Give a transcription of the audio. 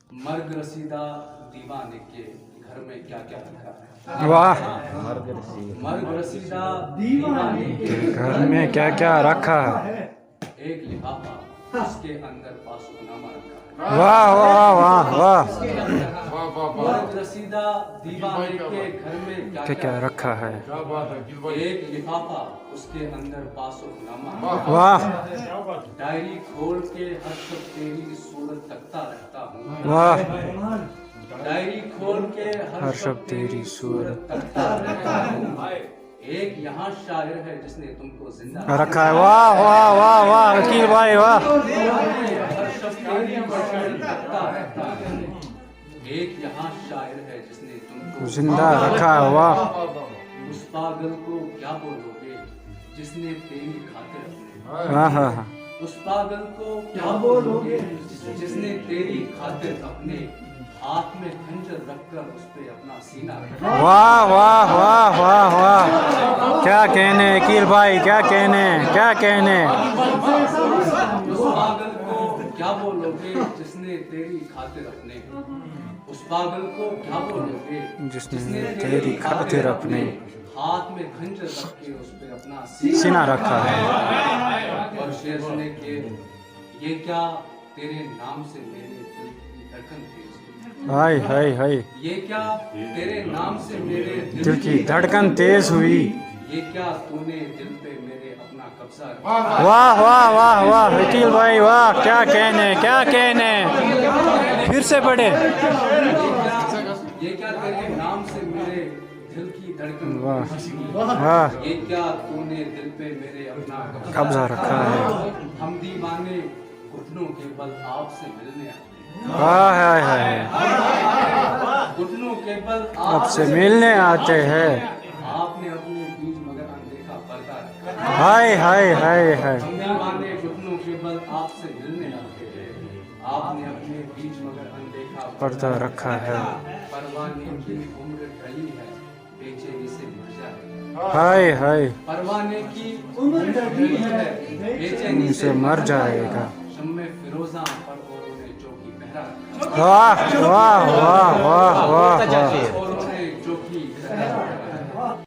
मर्ग रसीदा दीवाने के घर में क्या क्या रखा है। वाह, मर्ग रसीदा दीवाने के घर में क्या क्या रखा है। एक लिफाफा, उसके अंदर पासुनामा रखा है। वाह वाह वाह वाह, मर्ग रसीदा दीवाने के घर में क्या क्या क्या रखा है। एक लिफाफा, उसके अंदर पासुनामा। वाह डायरी खोल के हर शब्द तेरी सूरत तकता रहता हूँ। वाह, डायरी खोल के हर शब्द तेरी सूरत तकता रहता हूँ। एक यहाँ शायर है जिसने तुमको जिंदा रखा है। वाह वाह वाह वाह, वकील भाई वाह। हर शब्द तेरी सूरत तकता रहता हूँ। एक यहाँ शायर है जिसने तुमको जिंदा रखा है। वाह, उस पागल को क्या बोलोगे जिसने तेरी खातिर अपने। हाँ हाँ हाँ, उस पागल को क्या बोलोगे जिसने तेरी खातिर अपने हाथ में खंजर रखकर उस पे अपना सीना रखा। वाह वाह वाह वाह वाह, क्या कहने वकील भाई, क्या कहने, क्या कहने। उस पागल को क्या बोलोगे जिसने तेरी खातिर अपने। उस पागल को क्या बोलोगे जिसने तेरी खातिर अपने हाथ में खंजर रख के उस पे अपना सीना रखा है। और शेर सुने के ये क्या तेरे नाम से मेरे दिल की धड़कन तेज हुई। हाय हाय हाय, ये क्या तेरे नाम से मेरे दिल की धड़कन तेज हुई। ये क्या तूने दिल पे मेरे अपना कब्जा रखा। वाह वाह वाह वाह, वकील भाई वाह, क्या कहने, क्या कहने। फिर से पढ़े। ये क्या तेरे नाम से मेरे दिल की धड़कन वाह तेज हुई। वाह, ये क्या तूने दिल पे मेरे अपना कब्जा रखा है। हम दीवाने घुटनों के बल आपसे मिलने आते हैं। हाय हाय हाय, घुटनों के बल आपसे मिलने आते हैं। आपने अपने बीच मगर अनदेखा पर्दा रखा। हाय हाय हाय हाय, हम दीवाने घुटनों के बल आपसे मिलने आते हैं। आपने अपने बीच मगर अनदेखा पर्दा रखा है। परवाने की उम्र ढली है, बेचैनी से मर जाए। हाय हाय, परवाने की उम्र ढली है, बेचैनी से मर जाएगा। शम्मे फिरोजा पर औरों ने चौकी पहरा रखा। वाह वाह वाह वाह वाह वाह।